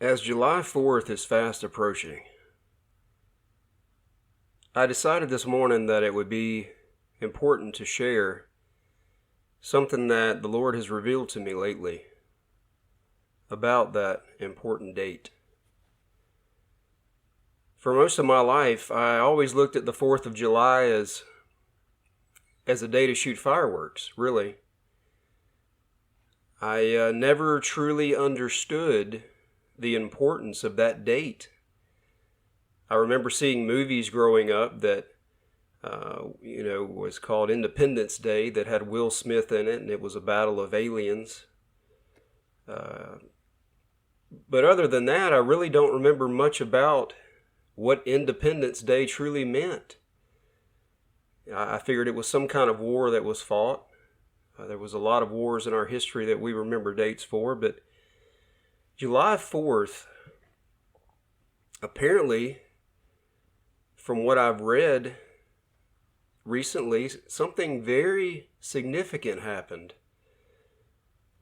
As July 4th is fast approaching, I decided this morning that it would be important to share something that the Lord has revealed to me lately about that important date. For most of my life, I always looked at the 4th of July as a day to shoot fireworks, really. I never truly understood the importance of that date. I remember seeing movies growing up that, was called Independence Day, that had Will Smith in it, and it was a battle of aliens. But other than that, I really don't remember much about what Independence Day truly meant. I figured it was some kind of war that was fought. There was a lot of wars in our history that we remember dates for, but July 4th, apparently, from what I've read recently, something very significant happened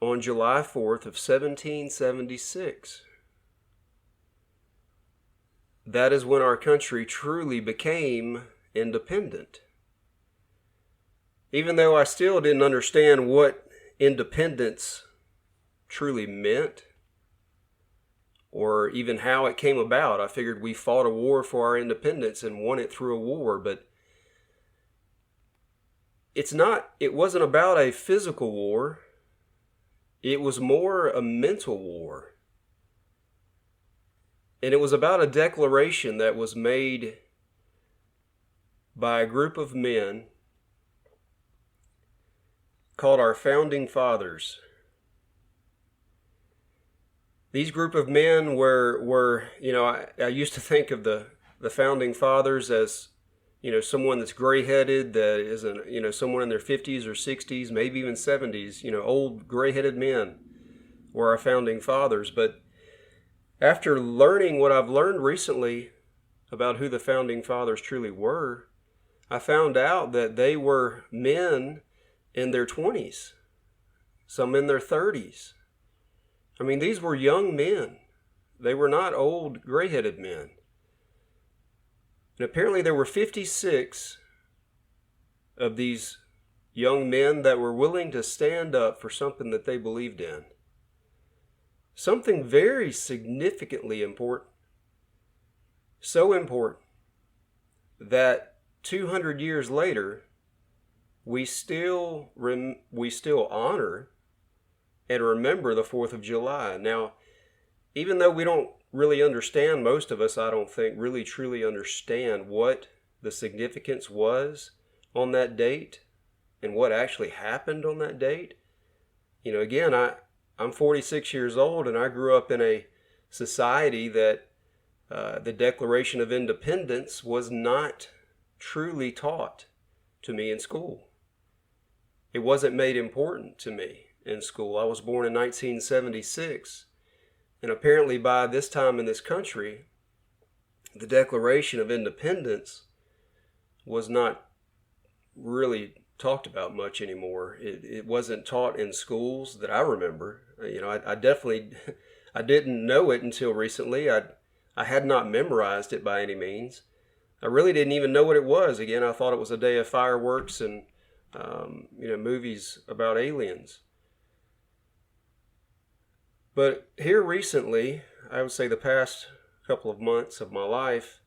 on July 4th of 1776. That is when our country truly became independent. Even though I still didn't understand what independence truly meant, or even how it came about. I figured we fought a war for our independence and won it through a war, but it wasn't about a physical war. It was more a mental war. And it was about a declaration that was made by a group of men called our Founding Fathers. These group of men were I used to think of the Founding Fathers as, someone that's gray-headed, that is someone in their 50s or 60s, maybe even 70s, old gray-headed men were our Founding Fathers. But after learning what I've learned recently about who the Founding Fathers truly were, I found out that they were men in their 20s, some in their 30s. I mean, these were young men. They were not old, gray-headed men. And apparently there were 56 of these young men that were willing to stand up for something that they believed in. Something very significantly important. So important that 200 years later, we still honor and remember the 4th of July. Now, even though we don't really understand, most of us, I don't think, really truly understand what the significance was on that date and what actually happened on that date. Again, I'm 46 years old, and I grew up in a society that the Declaration of Independence was not truly taught to me in school. It wasn't made important to me in school. I was born in 1976, and apparently by this time in this country, the Declaration of Independence was not really talked about much anymore. It wasn't taught in schools that I remember. I didn't know it until recently. I had not memorized it by any means. I really didn't even know what it was. Again, I thought it was a day of fireworks and movies about aliens. But here recently, I would say the past couple of months of my life,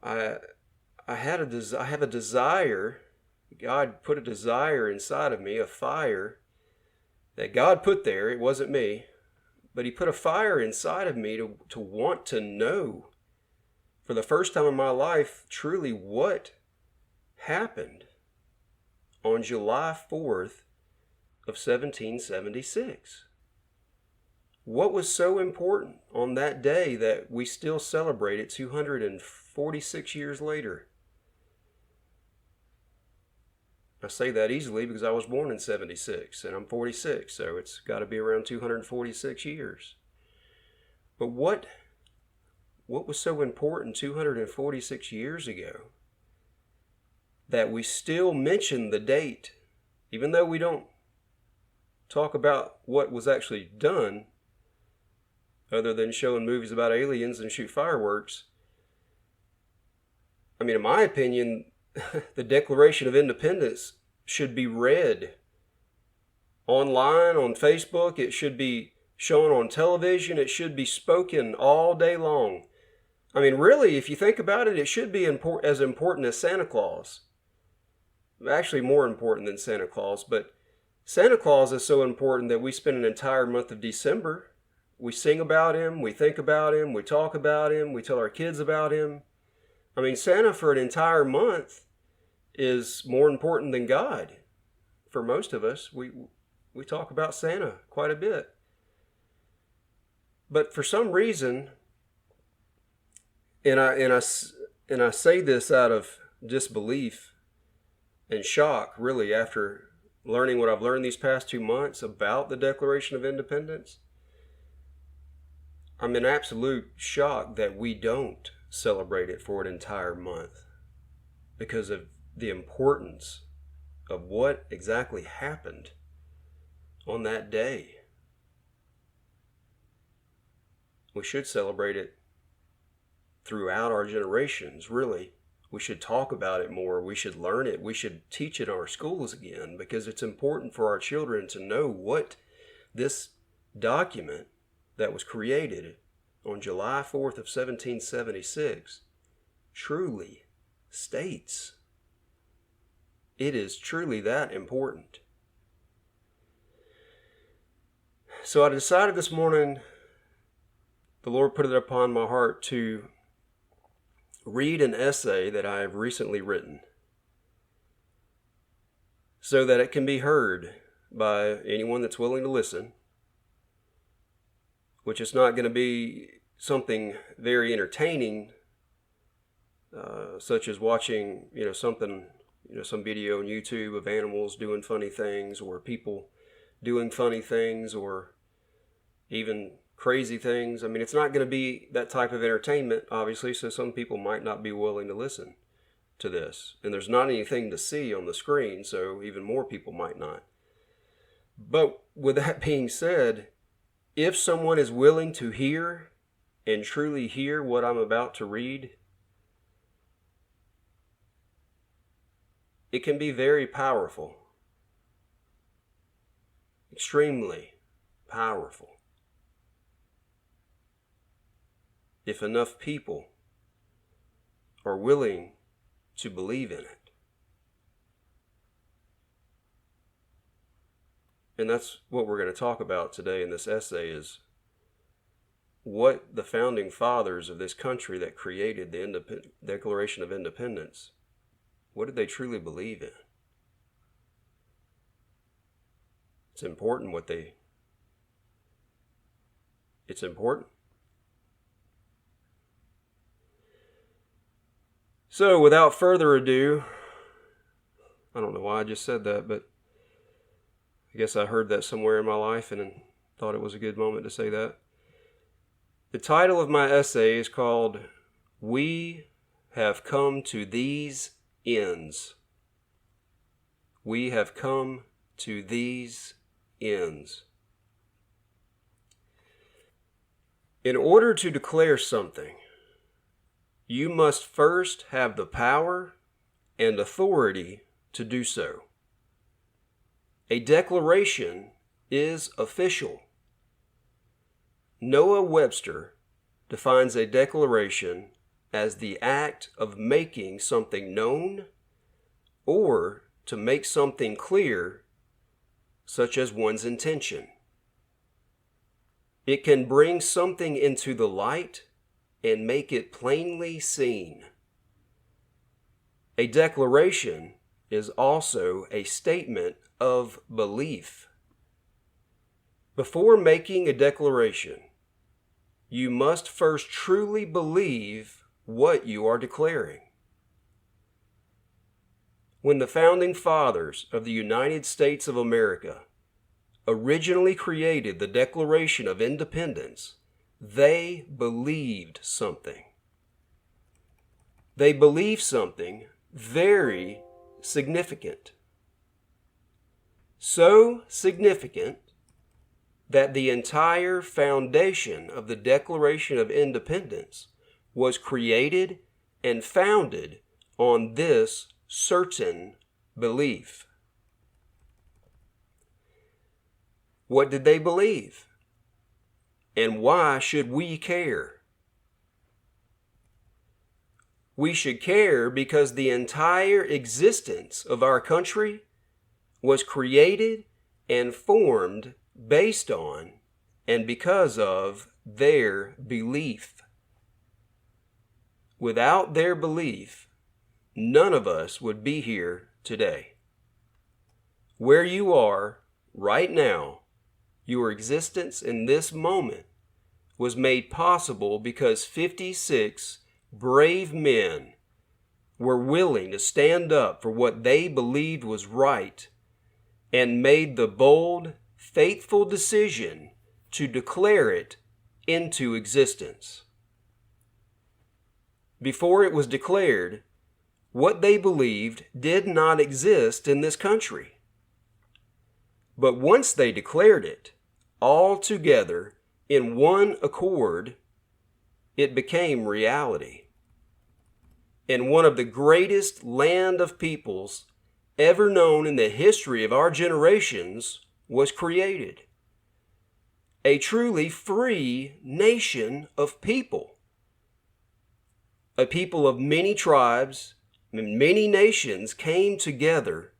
I have a desire. God put a desire inside of me, a fire that God put there. It wasn't me, but He put a fire inside of me to want to know for the first time in my life truly what happened on July 4th of 1776. What was so important on that day that we still celebrate it 246 years later? I say that easily because I was born in 76 and I'm 46, so it's got to be around 246 years. But what was so important 246 years ago that we still mention the date, even though we don't talk about what was actually done? other than showing movies about aliens and shoot fireworks. I mean, in my opinion, the Declaration of Independence should be read online, on Facebook. It should be shown on television. It should be spoken all day long. I mean, really, if you think about it, it should be as important as Santa Claus. Actually, more important than Santa Claus. But Santa Claus is so important that we spend an entire month of December. We sing about him. We think about him. We talk about him. We tell our kids about him. I mean, Santa for an entire month is more important than God. For most of us, we talk about Santa quite a bit. But for some reason, and I say this out of disbelief and shock, really, after learning what I've learned these past 2 months about the Declaration of Independence. I'm in absolute shock that we don't celebrate it for an entire month because of the importance of what exactly happened on that day. We should celebrate it throughout our generations, really. We should talk about it more. We should learn it. We should teach it in our schools again, because it's important for our children to know what this document that was created on July 4th of 1776 truly states. It is truly that important. So I decided this morning, the Lord put it upon my heart to read an essay that I have recently written so that it can be heard by anyone that's willing to listen, which is not going to be something very entertaining, such as watching, some video on YouTube of animals doing funny things, or people doing funny things, or even crazy things. I mean, it's not going to be that type of entertainment, obviously, so some people might not be willing to listen to this. And there's not anything to see on the screen, so even more people might not. But with that being said, if someone is willing to hear and truly hear what I'm about to read, it can be very powerful, extremely powerful, if enough people are willing to believe in it. And that's what we're going to talk about today in this essay, is what the founding fathers of this country that created the Declaration of Independence, what did they truly believe in? It's important it's important. So without further ado, I don't know why I just said that, but I guess I heard that somewhere in my life and thought it was a good moment to say that. The title of my essay is called "We Have Come to These Ends." We have come to these ends. In order to declare something, you must first have the power and authority to do so. A declaration is official. Noah Webster defines a declaration as the act of making something known or to make something clear, such as one's intention. It can bring something into the light and make it plainly seen. A declaration is also a statement of belief. Before making a declaration, you must first truly believe what you are declaring. When the founding fathers of the United States of America originally created the Declaration of Independence, they believed something. They believed something very significant. So significant that the entire foundation of the Declaration of Independence was created and founded on this certain belief. What did they believe? And why should we care? We should care because the entire existence of our country was created and formed based on and because of their belief. Without their belief, none of us would be here today. Where you are right now, your existence in this moment was made possible because 56 brave men were willing to stand up for what they believed was right and made the bold, faithful decision to declare it into existence. Before it was declared, what they believed did not exist in this country. But once they declared it, all together in one accord, it became reality. And one of the greatest land of peoples ever known in the history of our generations was created. A truly free nation of people. A people of many tribes and many nations came together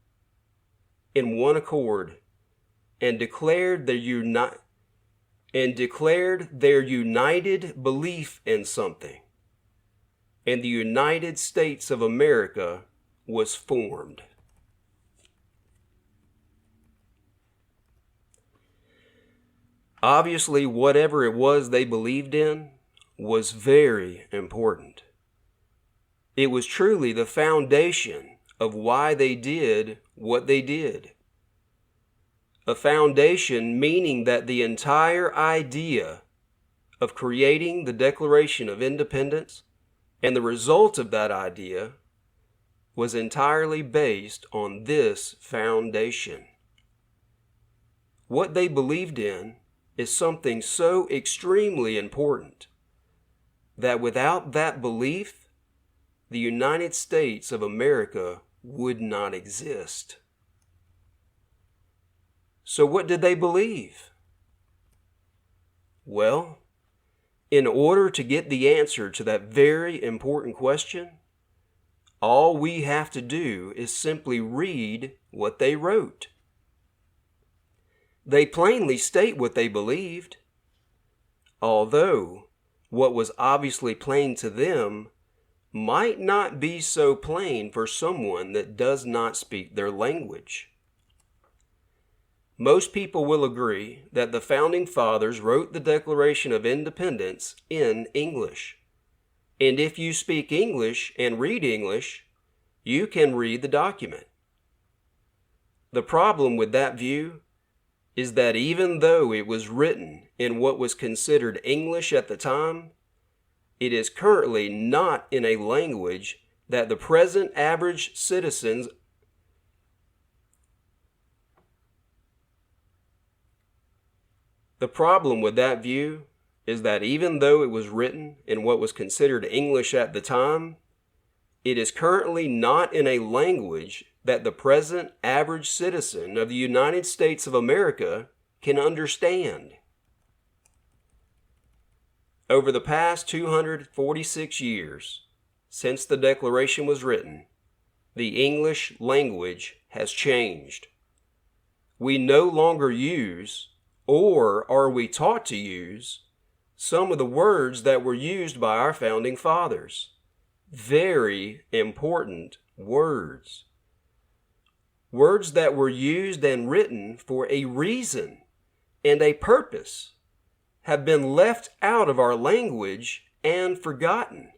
in one accord and declared their united belief in something. And the United States of America was formed. Obviously, whatever it was they believed in was very important. It was truly the foundation of why they did what they did. A foundation meaning that the entire idea of creating the Declaration of Independence and the result of that idea was entirely based on this foundation. What they believed in is something so extremely important that without that belief, the United States of America would not exist. So what did they believe? Well, in order to get the answer to that very important question, all we have to do is simply read what they wrote. They plainly state what they believed, although what was obviously plain to them might not be so plain for someone that does not speak their language. Most people will agree that the Founding Fathers wrote the Declaration of Independence in English. And if you speak English and read English, you can read the document. The problem with that view is that even though it was written in what was considered English at the time, it is currently not in a language that the present average citizens The problem with that view is that even though it was written in what was considered English at the time, it is currently not in a language that the present average citizen of the United States of America can understand. Over the past 246 years, since the Declaration was written, the English language has changed. We no longer use, or are we taught to use, some of the words that were used by our Founding Fathers. Very important words. Words that were used and written for a reason and a purpose have been left out of our language and forgotten.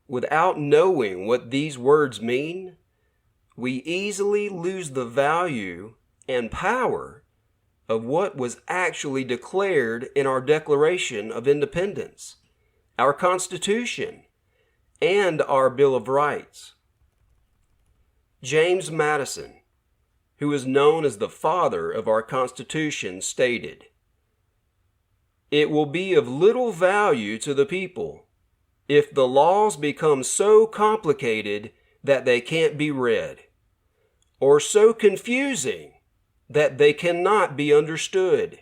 Without knowing what these words mean, we easily lose the value and power of what was actually declared in our Declaration of Independence, our Constitution, and our Bill of Rights. James Madison, who is known as the father of our Constitution, stated, "It will be of little value to the people if the laws become so complicated that they can't be read, or so confusing that they cannot be understood."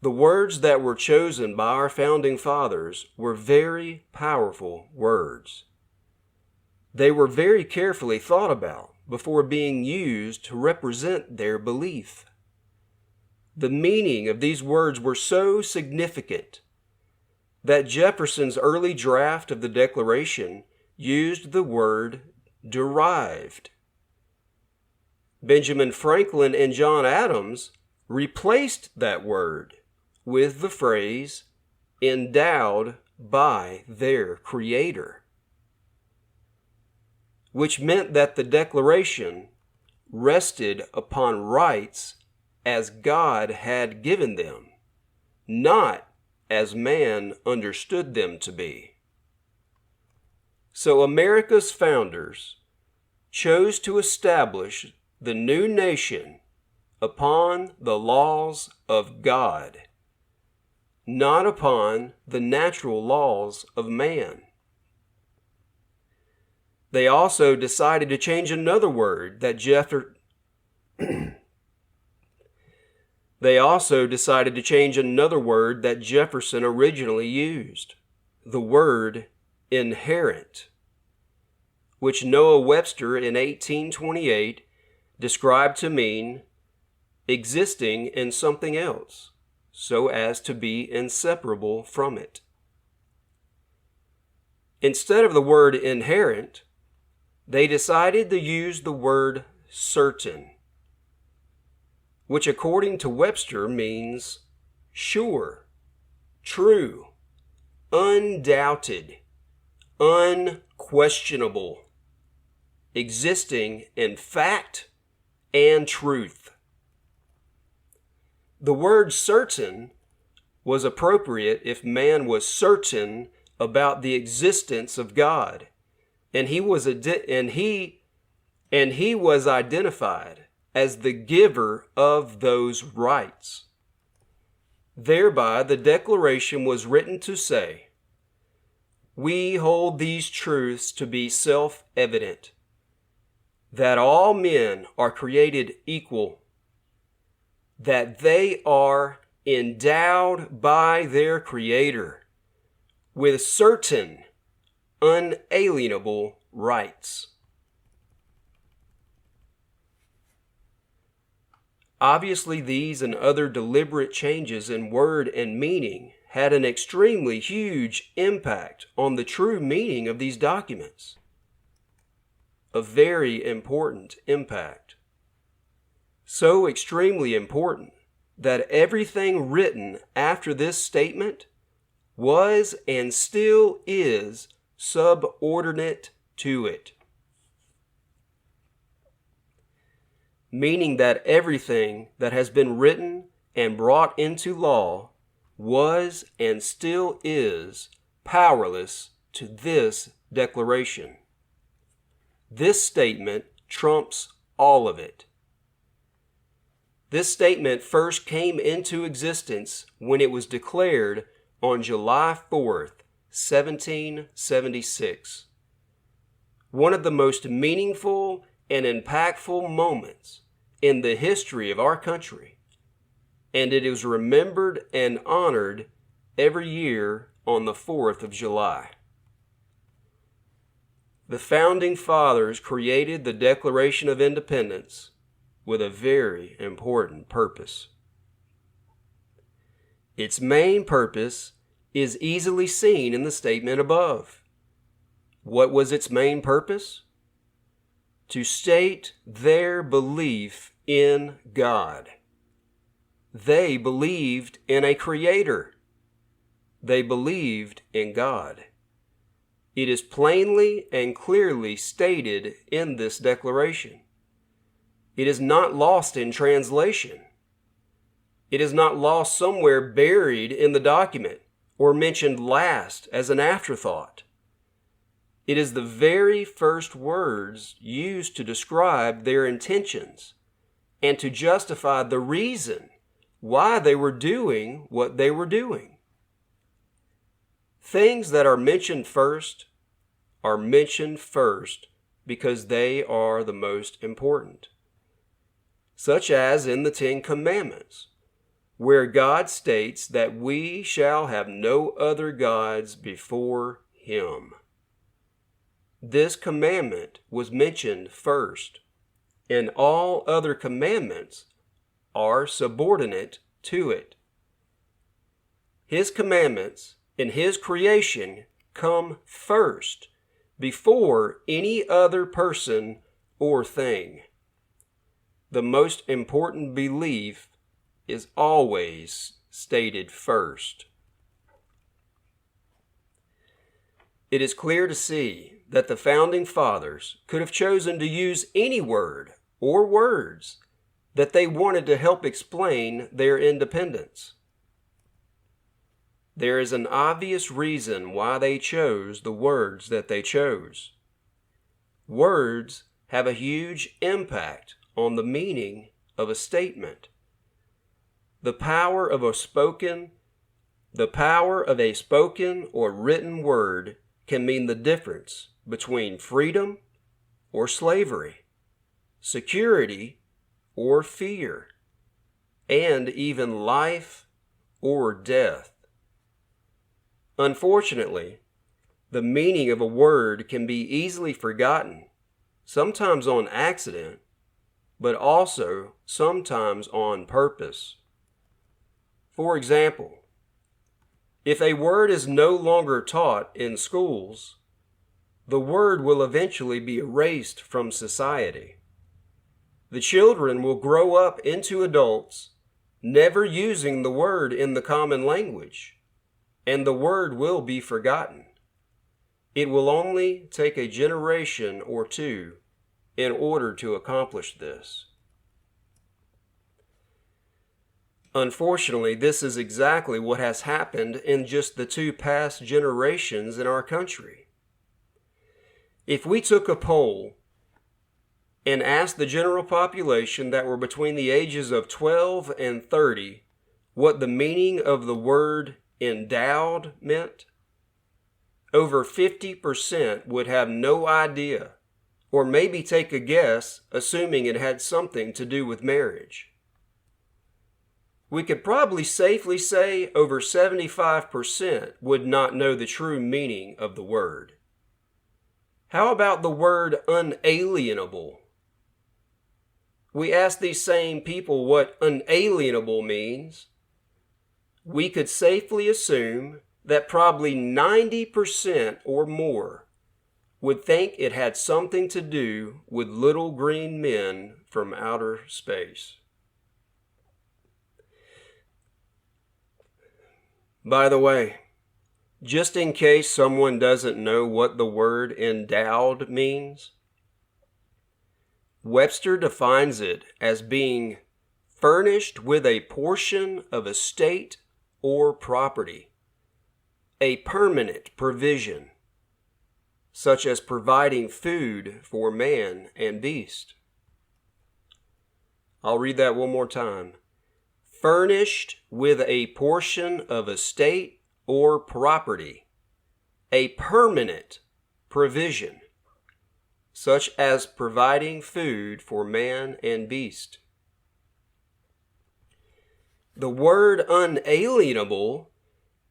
The words that were chosen by our founding fathers were very powerful words. They were very carefully thought about before being used to represent their belief. The meaning of these words were so significant that Jefferson's early draft of the Declaration used the word derived. Benjamin Franklin and John Adams replaced that word with the phrase endowed by their Creator, which meant that the Declaration rested upon rights as God had given them, not as man understood them to be. So America's founders chose to establish the new nation upon the laws of God, not upon the natural laws of man. They also decided to change another word that Jefferson originally used, the word inherent, which Noah Webster in 1828 described to mean existing in something else, so as to be inseparable from it. Instead of the word inherent, they decided to use the word certain, which according to Webster means sure, true, undoubted, unquestionable, existing in fact and truth. The word certain was appropriate if man was certain about the existence of God, and he was identified as the giver of those rights. Thereby, the Declaration was written to say, "We hold these truths to be self-evident, that all men are created equal, that they are endowed by their Creator with certain unalienable rights." Obviously, these and other deliberate changes in word and meaning had an extremely huge impact on the true meaning of these documents. A very important impact. So extremely important that everything written after this statement was and still is subordinate to it. Meaning that everything that has been written and brought into law was and still is powerless to this declaration. This statement trumps all of it. This statement first came into existence when it was declared on July 4th, 1776. One of the most meaningful and impactful moments in the history of our country, and it is remembered and honored every year on the 4th of July. The Founding Fathers created the Declaration of Independence with a very important purpose. Its main purpose is easily seen in the statement above. What was its main purpose? To state their belief in God. They believed in a Creator. They believed in God. It is plainly and clearly stated in this declaration. It is not lost in translation. It is not lost somewhere buried in the document or mentioned last as an afterthought. It is the very first words used to describe their intentions and to justify the reason why they were doing what they were doing. Things that are mentioned first because they are the most important. Such as in the Ten Commandments, where God states that we shall have no other gods before Him. This commandment was mentioned first, and all other commandments are subordinate to it. His commandments in His creation come first before any other person or thing. The most important belief is always stated first. It is clear to see that the founding fathers could have chosen to use any word or words that they wanted to help explain their independence. There is an obvious reason why they chose the words that they chose. Words have a huge impact on the meaning of a statement. The power of a spoken or written word can mean the difference between freedom or slavery, security or fear, and even life or death. Unfortunately, the meaning of a word can be easily forgotten, sometimes on accident, but also sometimes on purpose. For example, if a word is no longer taught in schools, the word will eventually be erased from society. The children will grow up into adults never using the word in the common language, and the word will be forgotten. It will only take a generation or two in order to accomplish this. Unfortunately, this is exactly what has happened in just the two past generations in our country. If we took a poll and asked the general population that were between the ages of 12 and 30 what the meaning of the word endowed meant, over 50% would have no idea, or maybe take a guess, assuming it had something to do with marriage. We could probably safely say over 75% would not know the true meaning of the word. How about the word unalienable? We ask these same people what unalienable means. We could safely assume that probably 90% or more would think it had something to do with little green men from outer space. By the way, just in case someone doesn't know what the word endowed means, Webster defines it as being furnished with a portion of estate or property, a permanent provision, such as providing food for man and beast. I'll read that one more time. Furnished with a portion of estate or property, a permanent provision, such as providing food for man and beast. The word unalienable,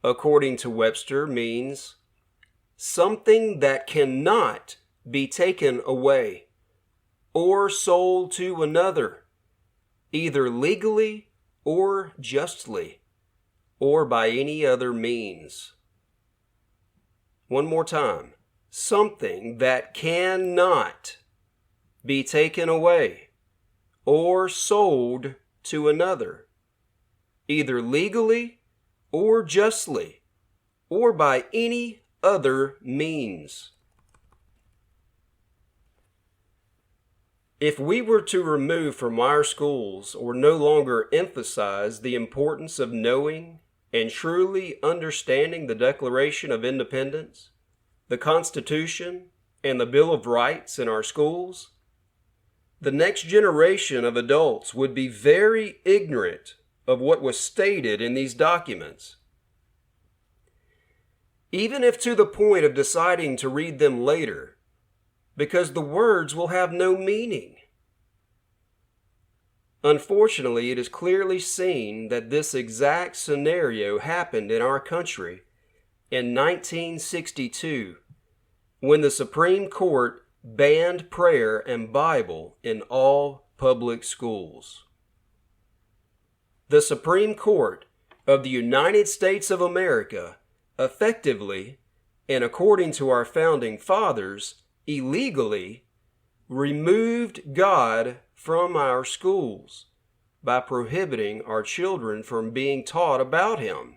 according to Webster, means something that cannot be taken away or sold to another, either legally or justly, or by any other means. One more time. Something that cannot be taken away or sold to another, either legally or justly, or by any other means. If we were to remove from our schools or no longer emphasize the importance of knowing and truly understanding the Declaration of Independence, the Constitution, and the Bill of Rights in our schools, the next generation of adults would be very ignorant of what was stated in these documents. Even if to the point of deciding to read them later, because the words will have no meaning. Unfortunately, it is clearly seen that this exact scenario happened in our country in 1962, when the Supreme Court banned prayer and Bible in all public schools. The Supreme Court of the United States of America effectively, and according to our founding fathers, illegally removed God from our schools by prohibiting our children from being taught about Him.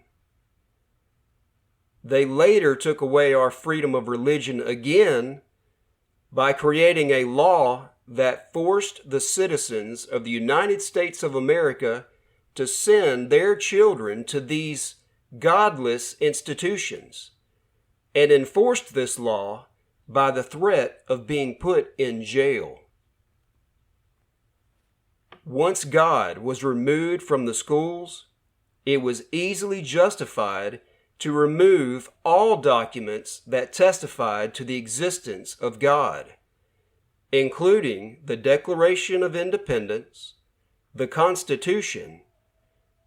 They later took away our freedom of religion again by creating a law that forced the citizens of the United States of America to send their children to these godless institutions, and enforced this law by the threat of being put in jail. Once God was removed from the schools, it was easily justified to remove all documents that testified to the existence of God, including the Declaration of Independence, the Constitution,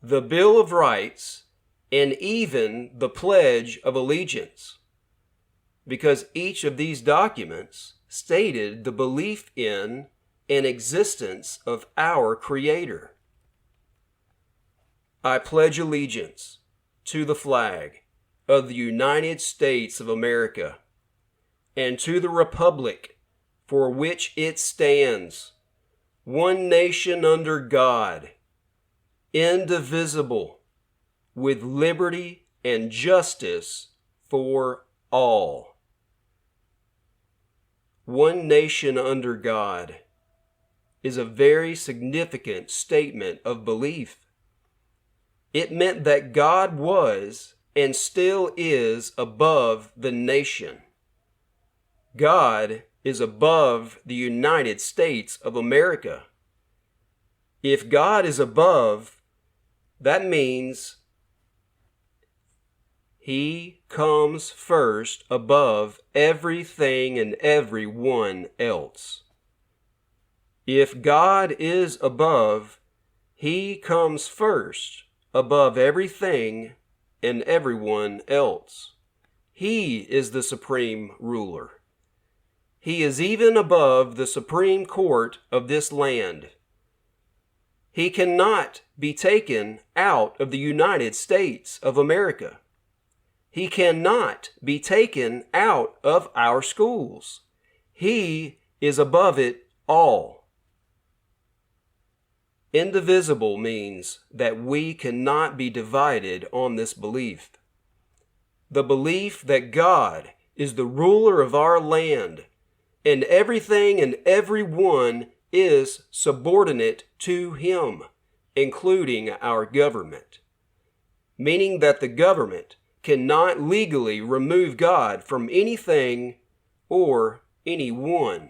the Bill of Rights, and even the Pledge of Allegiance, because each of these documents stated the belief in and existence of our Creator. I pledge allegiance to the flag of the United States of America and to the republic for which it stands, one nation under God, indivisible, with liberty and justice for all. One nation under God is a very significant statement of belief. It meant that God was and still is above the nation. God is above the United States of America. If God is above, that means He comes first above everything and everyone else. If God is above, He comes first above everything and everyone else. He is the supreme ruler. He is even above the Supreme Court of this land. He cannot be taken out of the United States of America. He cannot be taken out of our schools. He is above it all. Indivisible means that we cannot be divided on this belief. The belief that God is the ruler of our land, and everything and everyone is subordinate to Him, including our government. Meaning that the government cannot legally remove God from anything or anyone.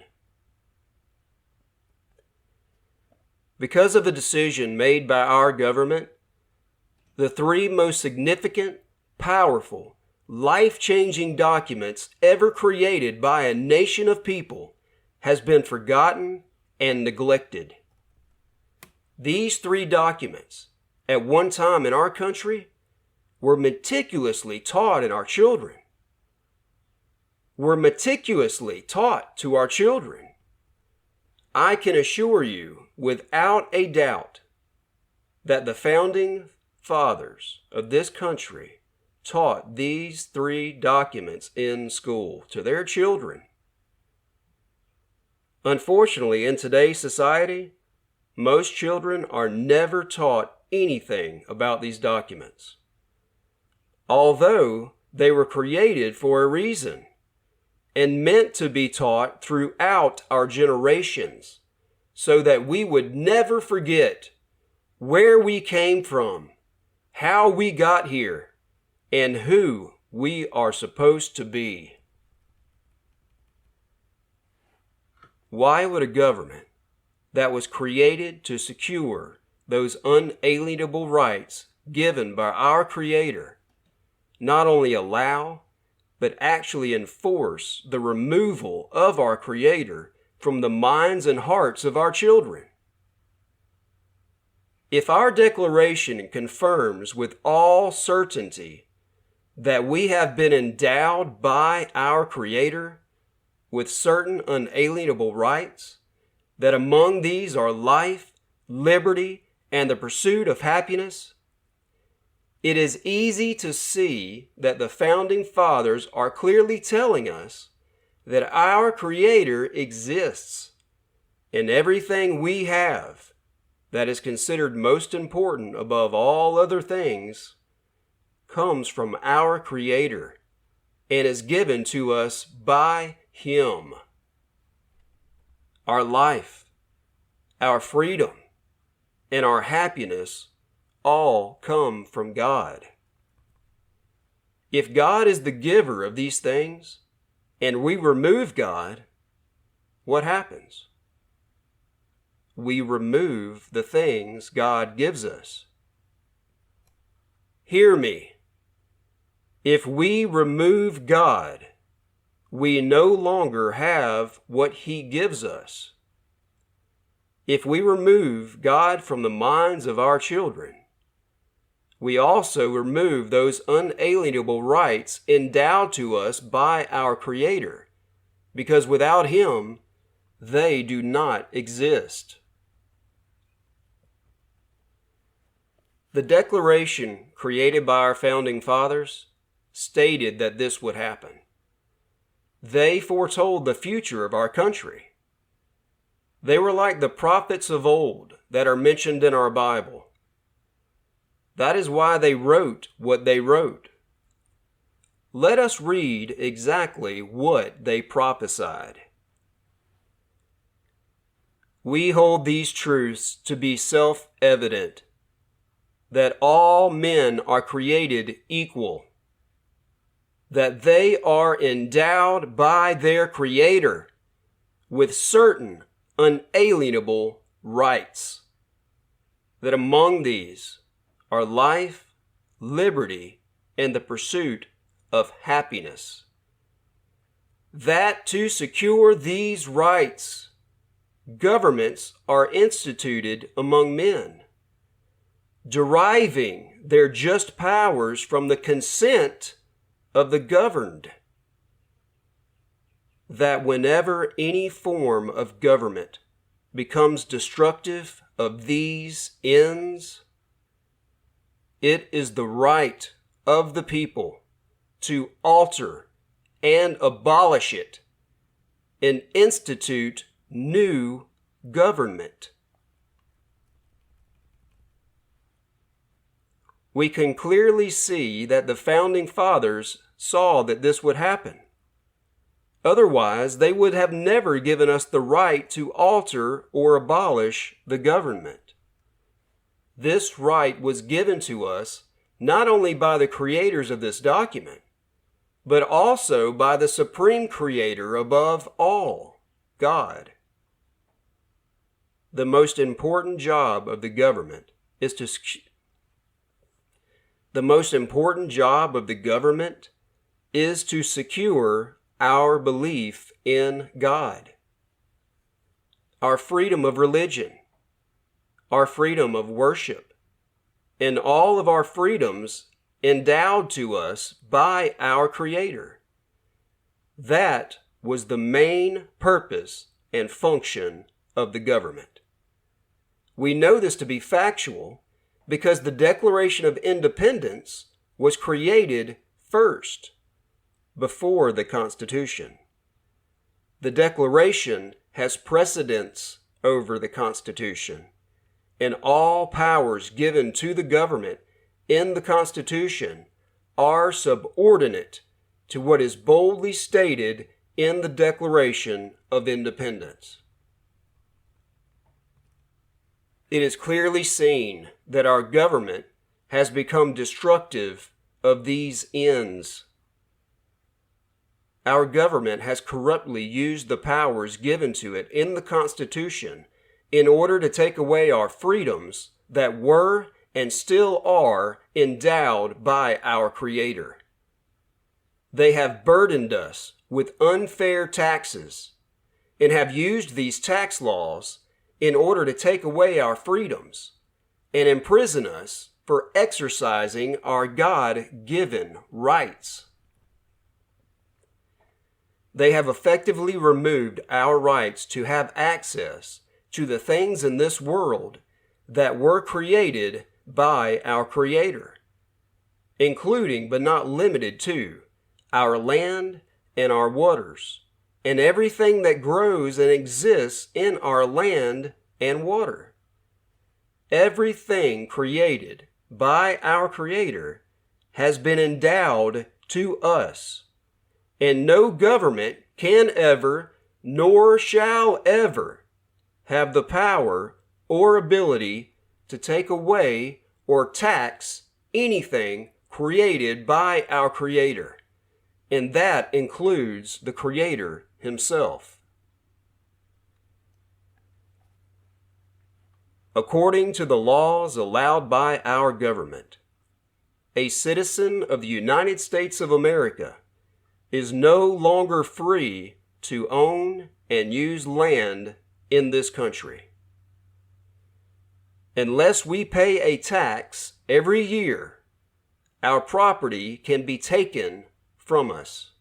Because of the decision made by our government, the three most significant, powerful, life-changing documents ever created by a nation of people has been forgotten and neglected. These three documents, at one time in our country, were meticulously taught in our children. Were meticulously taught to our children. I can assure you, without a doubt, that the founding fathers of this country taught these three documents in school to their children. Unfortunately, in today's society, most children are never taught anything about these documents, although they were created for a reason and meant to be taught throughout our generations so that we would never forget where we came from, how we got here, and who we are supposed to be. Why would a government that was created to secure those unalienable rights given by our Creator not only allow, but actually enforce the removal of our Creator from the minds and hearts of our children? If our declaration confirms with all certainty that we have been endowed by our Creator with certain unalienable rights, that among these are life, liberty, and the pursuit of happiness, it is easy to see that the Founding Fathers are clearly telling us that our Creator exists, and everything we have that is considered most important above all other things comes from our Creator and is given to us by Him. Our life, our freedom, and our happiness all come from God. If God is the giver of these things, and we remove God, what happens? We remove the things God gives us. Hear me. If we remove God, we no longer have what He gives us. If we remove God from the minds of our children, we also remove those unalienable rights endowed to us by our Creator, because without Him, they do not exist. The Declaration created by our Founding Fathers stated that this would happen. They foretold the future of our country. They were like the prophets of old that are mentioned in our Bible. That is why they wrote what they wrote. Let us read exactly what they prophesied. We hold these truths to be self-evident, that all men are created equal, that they are endowed by their Creator with certain unalienable rights, that among these are life, liberty, and the pursuit of happiness. That to secure these rights, governments are instituted among men, deriving their just powers from the consent of the governed. That whenever any form of government becomes destructive of these ends, it is the right of the people to alter and abolish it and institute new government. We can clearly see that the Founding Fathers saw that this would happen. Otherwise, they would have never given us the right to alter or abolish the government. This right was given to us not only by the creators of this document, but also by the supreme creator above all, God. The most important job of the government is to secure our belief in God, our freedom of religion, our freedom of worship, and all of our freedoms endowed to us by our Creator. That was the main purpose and function of the government. We know this to be factual because the Declaration of Independence was created first, before the Constitution. The Declaration has precedence over the Constitution, and all powers given to the government in the Constitution are subordinate to what is boldly stated in the Declaration of Independence. It is clearly seen that our government has become destructive of these ends. our government has corruptly used the powers given to it in the Constitution in order to take away our freedoms that were and still are endowed by our Creator. They have burdened us with unfair taxes and have used these tax laws in order to take away our freedoms and imprison us for exercising our God-given rights. They have effectively removed our rights to have access to the things in this world that were created by our Creator, including but not limited to our land and our waters, and everything that grows and exists in our land and water. Everything created by our Creator has been endowed to us, and no government can ever, nor shall ever, have the power or ability to take away or tax anything created by our Creator, and that includes the Creator Himself. According to the laws allowed by our government, a citizen of the United States of America is no longer free to own and use land in this country. Unless we pay a tax every year, our property can be taken from us.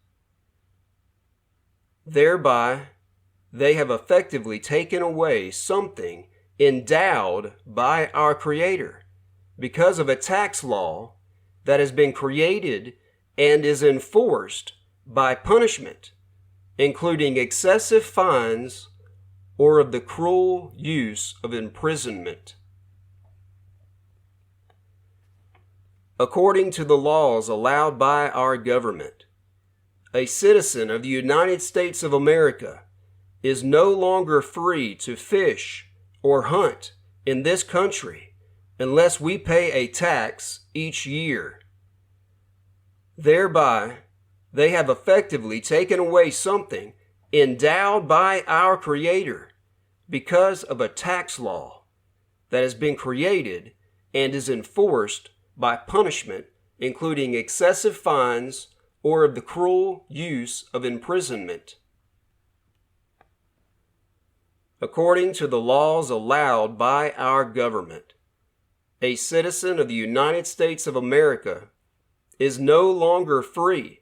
Thereby, they have effectively taken away something endowed by our Creator because of a tax law that has been created and is enforced by punishment, including excessive fines or of the cruel use of imprisonment. According to the laws allowed by our government, a citizen of the United States of America is no longer free to fish or hunt in this country unless we pay a tax each year. Thereby, they have effectively taken away something endowed by our Creator because of a tax law that has been created and is enforced by punishment, including excessive fines or of the cruel use of imprisonment. According to the laws allowed by our government, a citizen of the United States of America is no longer free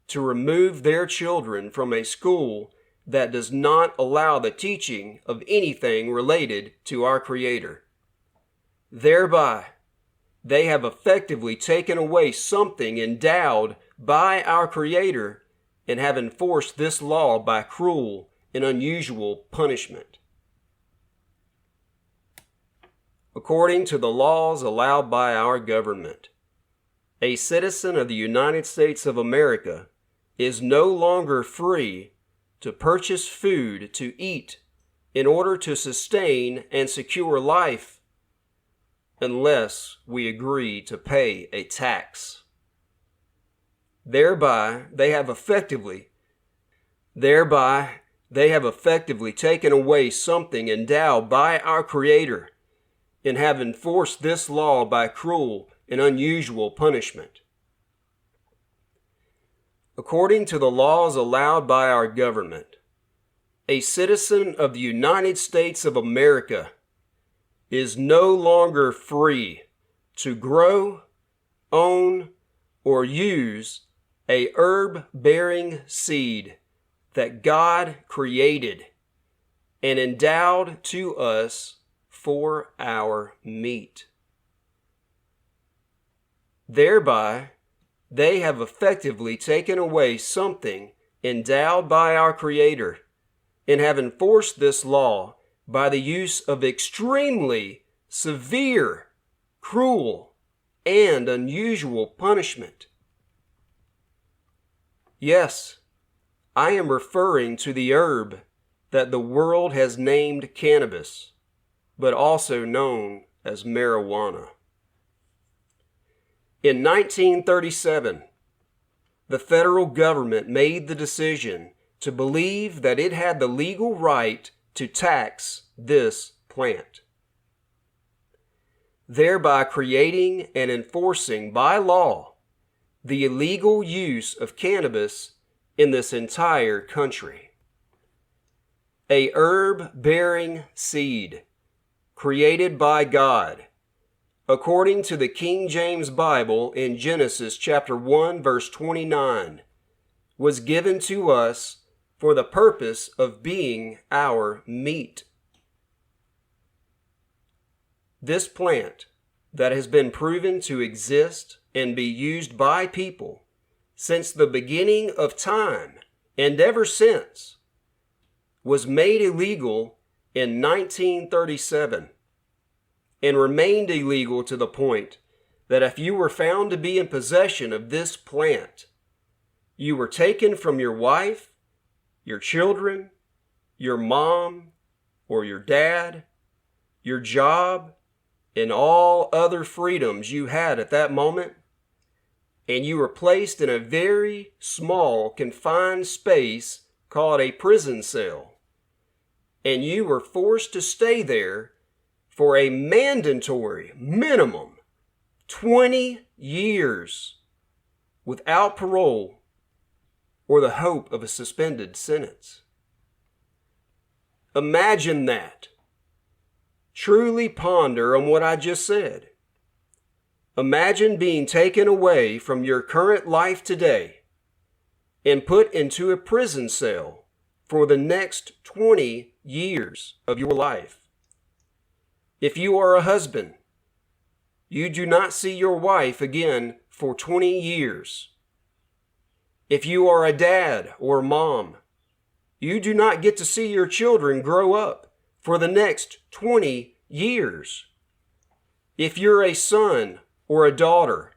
to remove their children from a school that does not allow the teaching of anything related to our Creator. Thereby, they have effectively taken away something endowed by our Creator and have enforced this law by cruel and unusual punishment. According to the laws allowed by our government, a citizen of the United States of America is no longer free to purchase food to eat in order to sustain and secure life unless we agree to pay a tax. Thereby, they have effectively taken away something endowed by our Creator and have enforced this law by cruel and unusual punishment. According to the laws allowed by our government, a citizen of the United States of America is no longer free to grow, own, or use a herb-bearing seed that God created and endowed to us for our meat. Thereby, they have effectively taken away something endowed by our Creator and have enforced this law by the use of extremely severe, cruel, and unusual punishment. Yes, I am referring to the herb that the world has named cannabis, but also known as marijuana. In 1937, the federal government made the decision to believe that it had the legal right to tax this plant, thereby creating and enforcing by law the illegal use of cannabis in this entire country. A herb-bearing seed created by God, according to the King James Bible in Genesis chapter 1 verse 29, was given to us for the purpose of being our meat. This plant that has been proven to exist and be used by people since the beginning of time and ever since was made illegal in 1937 and remained illegal to the point that if you were found to be in possession of this plant, you were taken from your wife, your children, your mom, or your dad, your job, and all other freedoms you had at that moment, and you were placed in a very small, confined space called a prison cell, and you were forced to stay there for a mandatory minimum 20 years without parole or the hope of a suspended sentence. Imagine that. Truly ponder on what I just said. Imagine being taken away from your current life today and put into a prison cell for the next 20 years of your life. If you are a husband, you do not see your wife again for 20 years. If you are a dad or mom, you do not get to see your children grow up for the next 20 years. If you're a son or a daughter,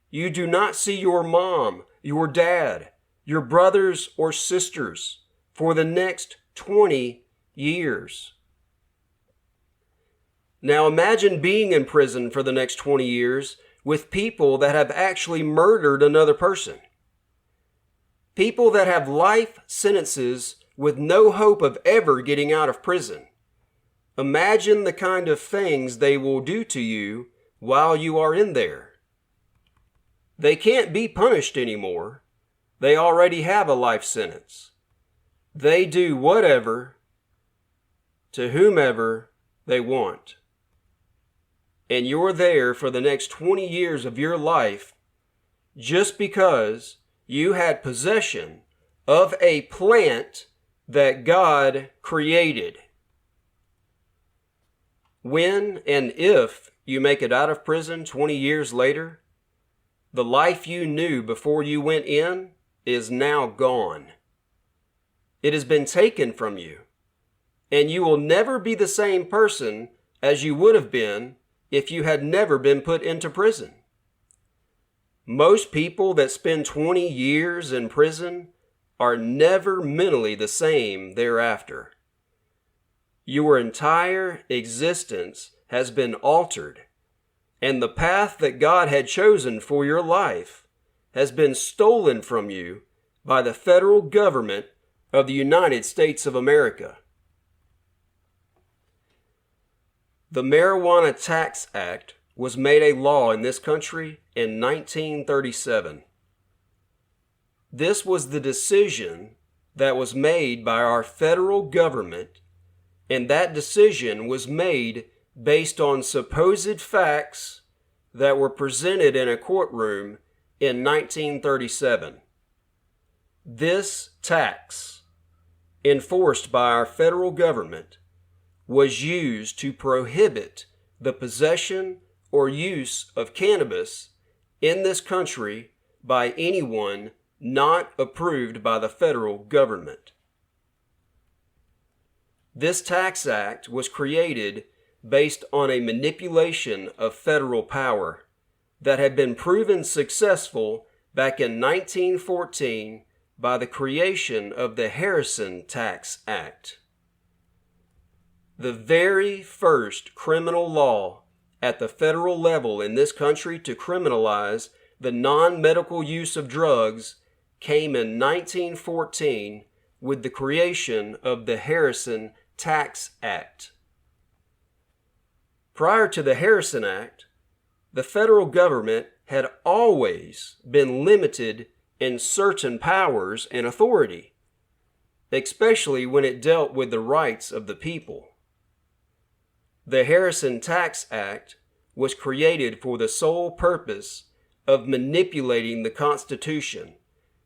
you do not see your mom, your dad, your brothers or sisters for the next 20 years. Now imagine being in prison for the next 20 years with people that have actually murdered another person. People that have life sentences with no hope of ever getting out of prison. Imagine the kind of things they will do to you while you are in there. They can't be punished anymore. They already have a life sentence. They do whatever to whomever they want. And you're there for the next 20 years of your life just because you had possession of a plant that God created. When and if you make it out of prison 20 years later, the life you knew before you went in is now gone. It has been taken from you, and you will never be the same person as you would have been if you had never been put into prison. Most people that spend 20 years in prison are never mentally the same thereafter. Your entire existence has been altered, and the path that God had chosen for your life has been stolen from you by the federal government of the United States of America. The Marijuana Tax Act was made a law in this country in 1937. This was the decision that was made by our federal government, and that decision was made based on supposed facts that were presented in a courtroom in 1937. This tax, enforced by our federal government, was used to prohibit the possession or use of cannabis in this country by anyone not approved by the federal government. This tax act was created based on a manipulation of federal power that had been proven successful back in 1914 by the creation of the Harrison Tax Act. The very first criminal law at the federal level in this country to criminalize the non-medical use of drugs came in 1914 with the creation of the Harrison Tax Act. Prior to the Harrison Act, the federal government had always been limited in certain powers and authority, especially when it dealt with the rights of the people. The Harrison Tax Act was created for the sole purpose of manipulating the Constitution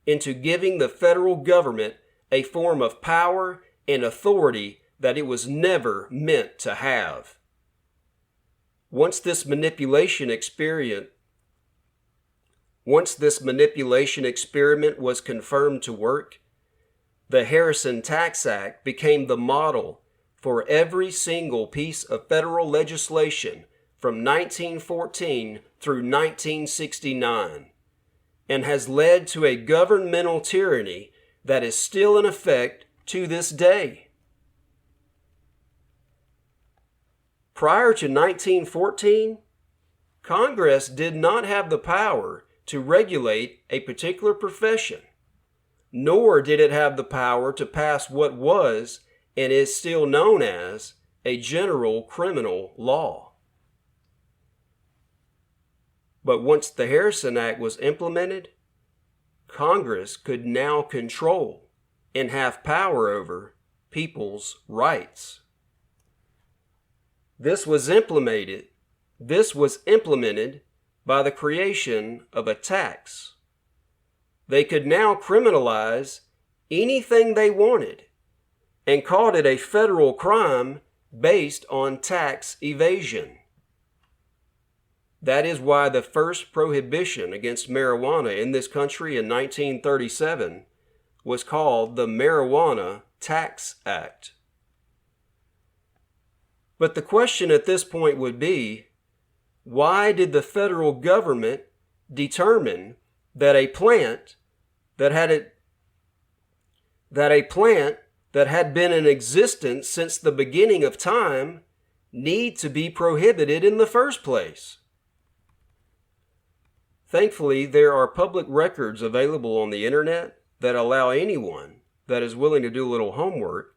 into giving the federal government a form of power and authority that it was never meant to have. Once this manipulation experiment was confirmed to work, the Harrison Tax Act became the model for every single piece of federal legislation from 1914 through 1969, and has led to a governmental tyranny that is still in effect to this day. Prior to 1914, Congress did not have the power to regulate a particular profession, nor did it have the power to pass what was and is still known as a general criminal law. But once the Harrison Act was implemented, Congress could now control and have power over people's rights. This was implemented by the creation of a tax. They could now criminalize anything they wanted and called it a federal crime based on tax evasion. That is why the first prohibition against marijuana in this country in 1937 was called the Marijuana Tax Act. But the question at this point would be, why did the federal government determine that a plant that had been in existence since the beginning of time need to be prohibited in the first place? Thankfully, there are public records available on the internet that allow anyone that is willing to do a little homework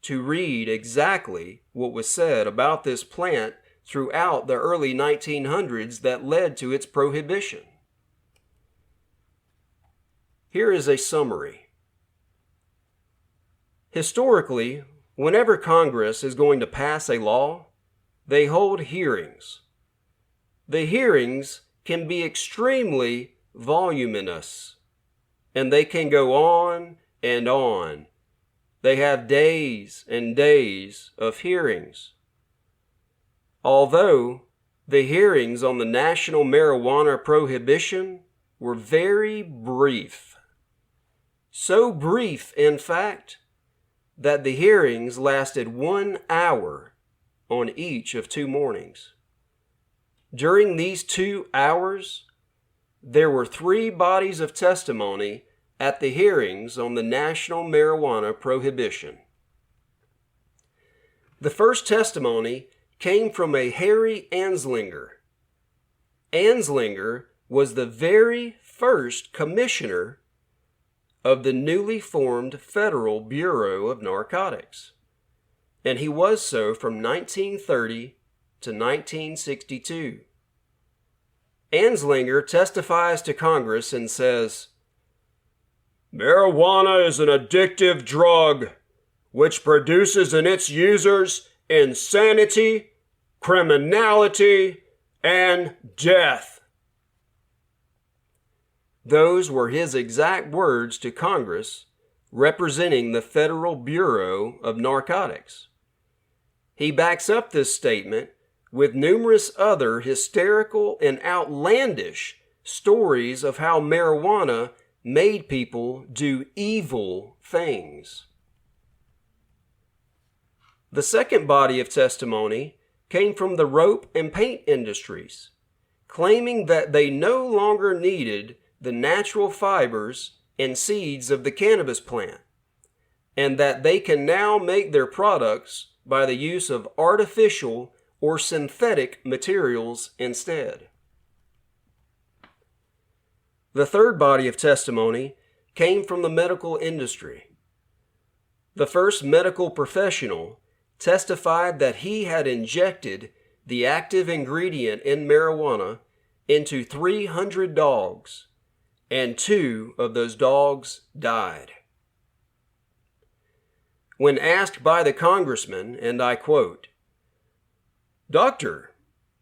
to read exactly what was said about this plant throughout the early 1900s that led to its prohibition. Here is a summary. Historically, whenever Congress is going to pass a law, they hold hearings. The hearings can be extremely voluminous, and they can go on and on. They have days and days of hearings. Although the hearings on the national marijuana prohibition were very brief. So brief, in fact, that the hearings lasted 1 hour on each of 2 mornings. During these 2 hours, there were 3 bodies of testimony at the hearings on the national marijuana prohibition. The first testimony came from a Harry Anslinger. Anslinger was the very first commissioner of the newly formed Federal Bureau of Narcotics, and he was so from 1930 to 1962. Anslinger testifies to Congress and says, "Marijuana is an addictive drug which produces in its users insanity, criminality, and death." Those were his exact words to Congress representing the Federal Bureau of Narcotics. He backs up this statement with numerous other hysterical and outlandish stories of how marijuana made people do evil things. The second body of testimony came from the rope and paint industries, claiming that they no longer needed the natural fibers and seeds of the cannabis plant, and that they can now make their products by the use of artificial or synthetic materials instead. The third body of testimony came from the medical industry. The first medical professional testified that he had injected the active ingredient in marijuana into 300 dogs, and 2 of those dogs died. When asked by the congressman, and I quote, "Doctor,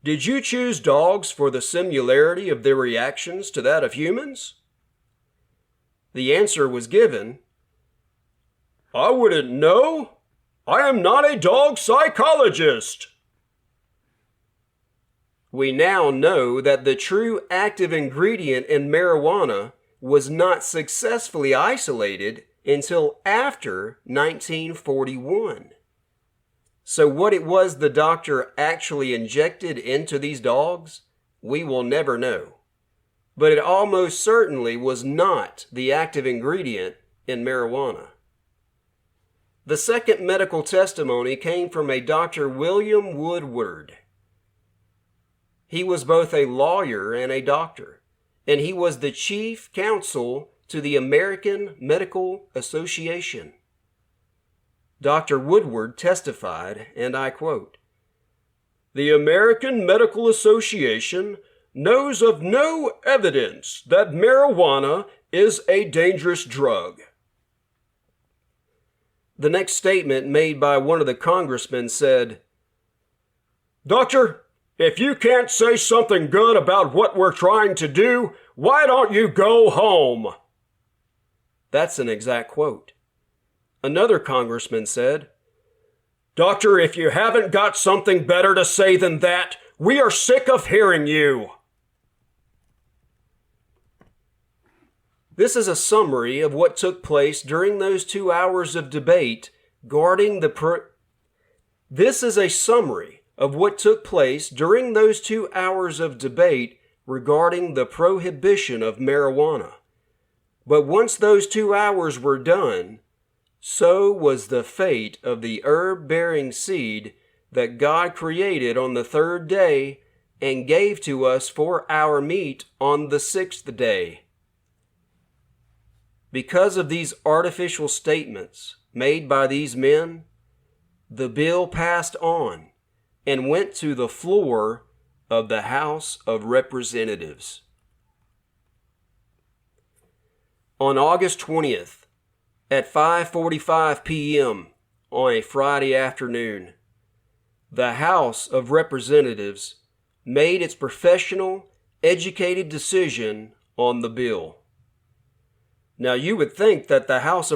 did you choose dogs for the similarity of their reactions to that of humans?" The answer was given, "I wouldn't know. I am not a dog psychologist." We now know that the true active ingredient in marijuana was not successfully isolated until after 1941. So what it was the doctor actually injected into these dogs, we will never know. But it almost certainly was not the active ingredient in marijuana. The second medical testimony came from a Dr. William Woodward. He was both a lawyer and a doctor, and he was the chief counsel to the American Medical Association. Dr. Woodward testified, and I quote, "The American Medical Association knows of no evidence that marijuana is a dangerous drug." The next statement made by one of the congressmen said, "Doctor, if you can't say something good about what we're trying to do, why don't you go home?" That's an exact quote. Another congressman said, "Doctor, if you haven't got something better to say than that, we are sick of hearing you." This is a summary of what took place during those 2 hours of debate regarding This is a summary of what took place during those 2 hours of debate regarding the prohibition of marijuana. But once those 2 hours were done, so was the fate of the herb-bearing seed that God created on the 3rd day and gave to us for our meat on the 6th day. Because of these artificial statements made by these men, the bill passed on and went to the floor of the House of Representatives. On August 20th, at 5:45 p.m. on a Friday afternoon, the House of Representatives made its professional, educated decision on the bill. Now you would think that the House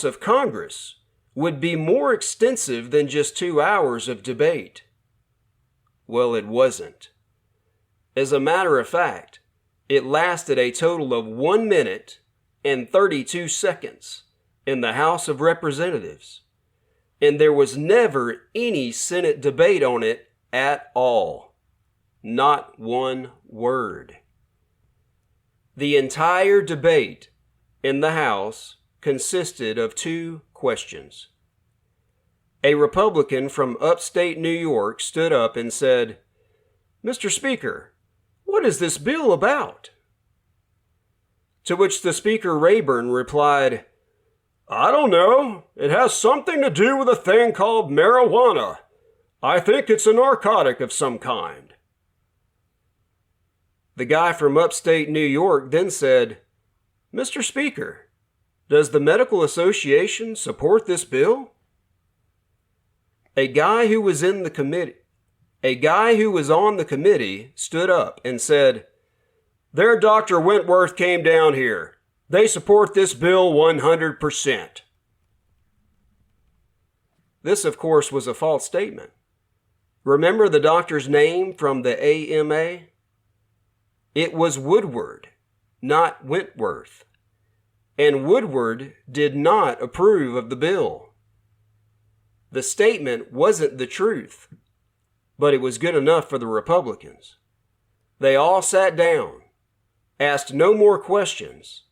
of Congress would be more extensive than just 2 hours of debate. Well, it wasn't. As a matter of fact, it lasted a total of 1 minute and 32 seconds in the House of Representatives, and there was never any Senate debate on it at all. Not one word. The entire debate in the House consisted of 2 questions. A Republican from upstate New York stood up and said, "Mr. Speaker, what is this bill about?" To which the Speaker Rayburn replied, "I don't know. It has something to do with a thing called marijuana. I think it's a narcotic of some kind." The guy from upstate New York then said, "Mr. Speaker, does the Medical Association support this bill?" A guy who was on the committee stood up and said, "Their Dr. Wentworth came down here. They support this bill 100%. This, of course, was a false statement. Remember the doctor's name from the AMA? It was Woodward, not Wentworth. And Woodward did not approve of the bill. The statement wasn't the truth, but it was good enough for the Republicans. They all sat down, asked no more questions,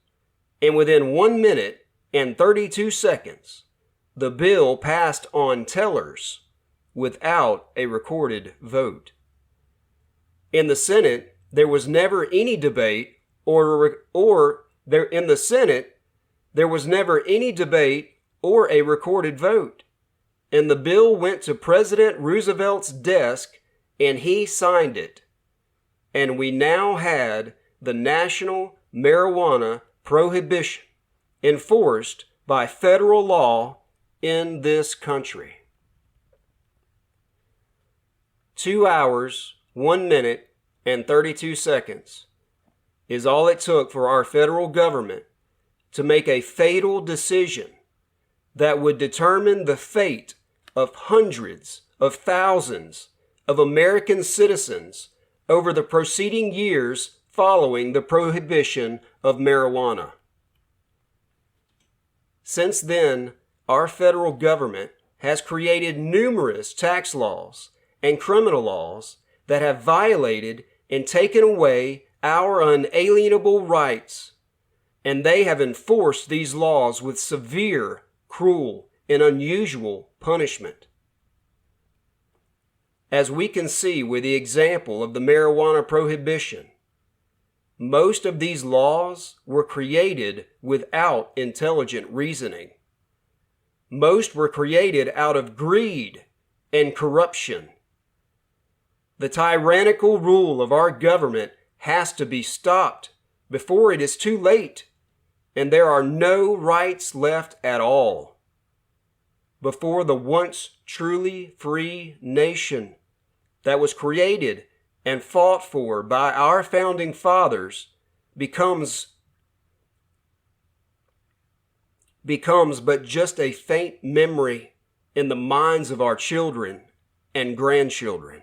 and within 1 minute and 32 seconds, the bill passed on tellers without a recorded vote. In the Senate, there was never any debate, or there in the Senate, there was never any debate or a recorded vote. And the bill went to President Roosevelt's desk and he signed it. And we now had the national marijuana prohibition enforced by federal law in this country. 2 hours, 1 minute, and 32 seconds is all it took for our federal government to make a fatal decision that would determine the fate of hundreds of thousands of American citizens over the preceding years following the prohibition of marijuana. Since then, our federal government has created numerous tax laws and criminal laws that have violated and taken away our unalienable rights, and they have enforced these laws with severe, cruel, and unusual punishment. As we can see with the example of the marijuana prohibition, most of these laws were created without intelligent reasoning. Most were created out of greed and corruption. The tyrannical rule of our government has to be stopped before it is too late, and there are no rights left at all. Before the once truly free nation that was created and fought for by our founding fathers becomes but just a faint memory in the minds of our children and grandchildren.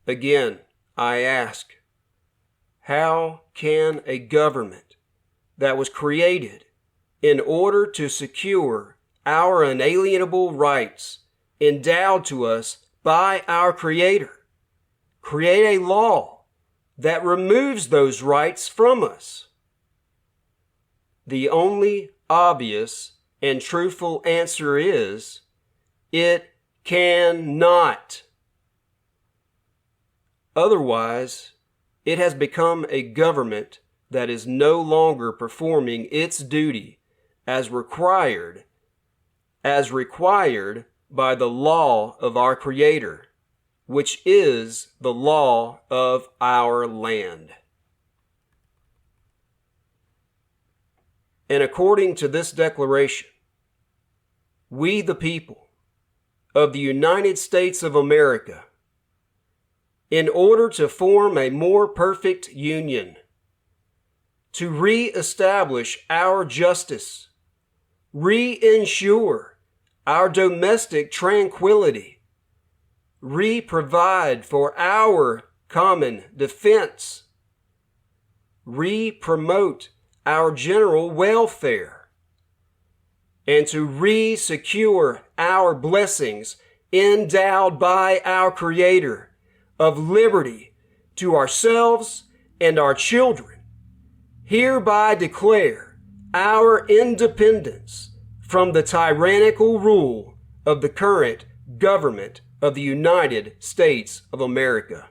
Again, I ask, how can a government that was created in order to secure our unalienable rights endowed to us by our Creator create a law that removes those rights from us? The only obvious and truthful answer is, it cannot. Otherwise, it has become a government that is no longer performing its duty as required by the law of our Creator, which is the law of our land. And according to this declaration, we the people of the United States of America, in order to form a more perfect union, to re-establish our justice, re-ensure our domestic tranquility, re-provide for our common defense, re-promote our general welfare, and to re-secure our blessings endowed by our Creator of liberty to ourselves and our children, hereby declare our independence from the tyrannical rule of the current government of the United States of America.